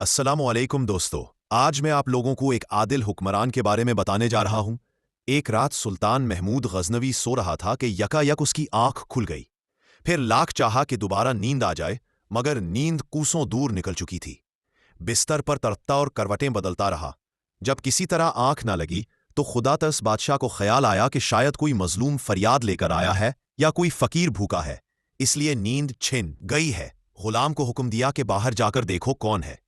अस्सलाम वालेकुम दोस्तों। आज मैं आप लोगों को एक आदिल हुक्मरान के बारे में बताने जा रहा हूं। एक रात सुल्तान महमूद गजनवी सो रहा था कि यकायक उसकी आंख खुल गई। फिर लाख चाहा कि दोबारा नींद आ जाए, मगर नींद कोसों दूर निकल चुकी थी। बिस्तर पर तड़पता और करवटें बदलता रहा। जब किसी तरह आंख न लगी तो खुदातस बादशाह को ख्याल आया कि शायद कोई मजलूम फरियाद लेकर आया है या कोई फकीर भूखा है, इसलिए नींद छिन गई है। गुलाम को हुक्म दिया कि बाहर जाकर देखो कौन है।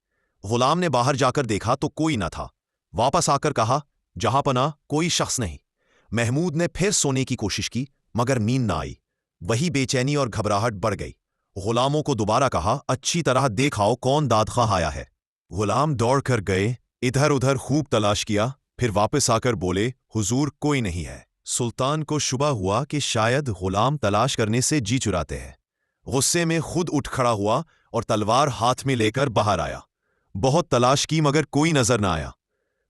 गुलाम ने बाहर जाकर देखा तो कोई न था। वापस आकर कहा, जहां पना कोई शख्स नहीं। महमूद ने फिर सोने की कोशिश की, मगर नींद न आई। वही बेचैनी और घबराहट बढ़ गई। गुलामों को दोबारा कहा, अच्छी तरह देखाओ कौन दादखाह आया है। गुलाम दौड़ कर गए, इधर उधर खूब तलाश किया, फिर वापस आकर बोले, हुजूर कोई नहीं है। सुल्तान को शुबा हुआ कि शायद गुलाम तलाश करने से जी चुराते हैं। गुस्से में खुद उठ खड़ा हुआ और तलवार हाथ में लेकर बाहर आया। बहुत तलाश की मगर कोई नजर न आया।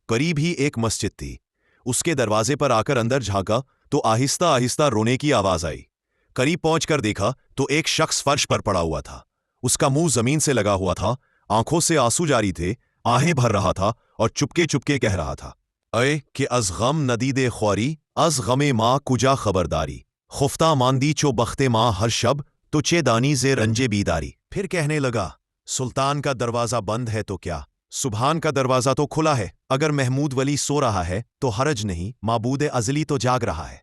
करीब ही एक मस्जिद थी। उसके दरवाजे पर आकर अंदर झांका तो आहिस्ता आहिस्ता रोने की आवाज आई। करीब पहुंचकर देखा तो एक शख्स फर्श पर पड़ा हुआ था। उसका मुंह जमीन से लगा हुआ था, आंखों से आंसू जारी थे, आहें भर रहा था और चुपके चुपके कह रहा था, अय कि अज गम नदीदे ख्वारी, अज गमे माँ कुजा खबरदारी, खुफ्ता मांदी चो बख्ते माँ हर शब, तो चे दानी जे रंजे बीदारी। फिर कहने लगा, सुल्तान का दरवाजा बंद है तो क्या, सुबहान का दरवाजा तो खुला है। अगर महमूद वली सो रहा है तो हरज नहीं, माबूद अजली तो जाग रहा है।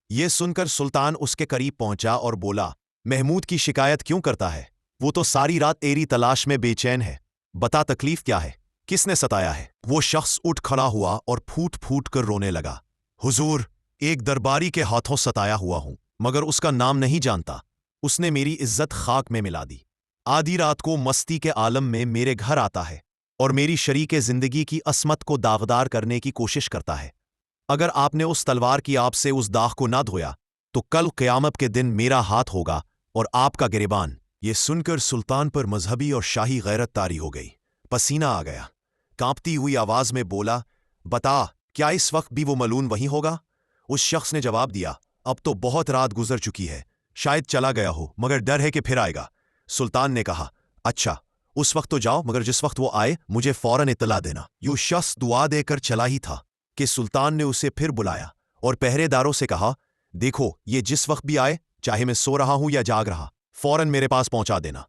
ये सुनकर सुल्तान उसके करीब पहुंचा और बोला, महमूद की शिकायत क्यों करता है? वो तो सारी रात तेरी तलाश में बेचैन है। बता तकलीफ क्या है, किसने सताया है? वो शख्स उठ खड़ा हुआ और फूट फूट कर रोने लगा। हुजूर, एक दरबारी के हाथों सताया हुआ हूं, मगर उसका नाम नहीं जानता। उसने मेरी इज्जत खाक में मिला दी। आधी रात को मस्ती के आलम में मेरे घर आता है और मेरी शरीके जिंदगी की असमत को दागदार करने की कोशिश करता है। अगर आपने उस तलवार की आप से उस दाग को ना धोया तो कल क़यामत के दिन मेरा हाथ होगा और आपका गिरबान। ये सुनकर सुल्तान पर मजहबी और शाही गैरत तारी हो गई। पसीना आ गया। कांपती हुई आवाज में बोला, बता, क्या इस वक्त भी वो मलून वहीं होगा? उस शख्स ने जवाब दिया, अब तो बहुत रात गुजर चुकी है, शायद चला गया हो, मगर डर है कि फिर आएगा। सुल्तान ने कहा, अच्छा, उस वक्त तो जाओ, मगर जिस वक्त वो आए मुझे फौरन इत्तला देना। यूं शख्स दुआ देकर चला ही था कि सुल्तान ने उसे फिर बुलाया और पहरेदारों से कहा, देखो, ये जिस वक्त भी आए, चाहे मैं सो रहा हूं या जाग रहा, फौरन मेरे पास पहुंचा देना।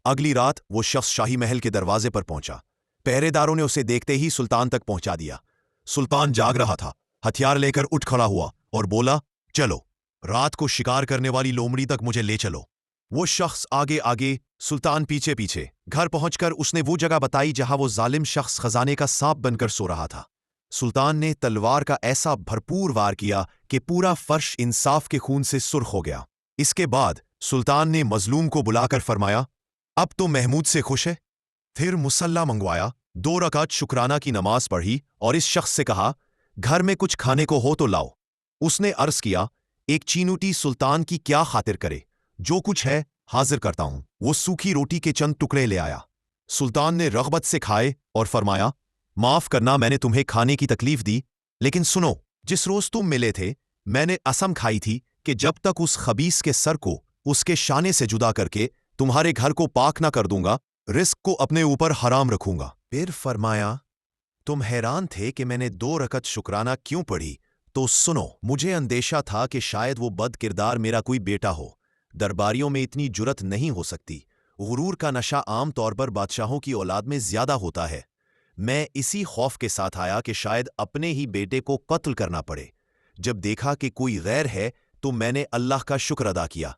अगली रात वो शख्स शाही महल के दरवाजे पर पहुंचा। पहरेदारों ने उसे देखते ही सुल्तान तक पहुंचा दिया। सुल्तान जाग रहा था। हथियार लेकर उठ खड़ा हुआ और बोला, चलो, रात को शिकार करने वाली लोमड़ी तक मुझे ले चलो। वो शख्स आगे आगे, सुल्तान पीछे पीछे। घर पहुंचकर उसने वो जगह बताई जहां वो जालिम शख्स खजाने का सांप बनकर सो रहा था। सुल्तान ने तलवार का ऐसा भरपूर वार किया कि पूरा फर्श इंसाफ के खून से सुर्ख हो गया। इसके बाद सुल्तान ने मजलूम को बुलाकर फरमाया, अब तो महमूद से खुश है? फिर मुसल्ला मंगवाया, 2 रकात शुक्राना की नमाज पढ़ी और इस शख्स से कहा, घर में कुछ खाने को हो तो लाओ। उसने अर्ज किया, एक चीनूटी सुल्तान की क्या खातिर करे, जो कुछ है हाजिर करता हूं। वो सूखी रोटी के चंद टुकड़े ले आया। सुल्तान ने रग़बत से खाए और फरमाया, माफ करना मैंने तुम्हें खाने की तकलीफ दी, लेकिन सुनो, जिस रोज तुम मिले थे मैंने असम खाई थी कि जब तक उस खबीस के सर को उसके शाने से जुदा करके तुम्हारे घर को पाक ना कर दूंगा, रिस्क को अपने ऊपर हराम रखूंगा। फिर फरमाया, तुम हैरान थे कि मैंने 2 रकत शुक्राना क्यों पढ़ी, तो सुनो, मुझे अंदेशा था कि शायद वो बद किरदार मेरा कोई बेटा हो। दरबारियों में इतनी जुरत नहीं हो सकती। गुरूर का नशा आम तौर पर बादशाहों की औलाद में ज्यादा होता है। मैं इसी खौफ के साथ आया कि शायद अपने ही बेटे को कत्ल करना पड़े। जब देखा कि कोई गैर है तो मैंने अल्लाह का शुक्र अदा किया।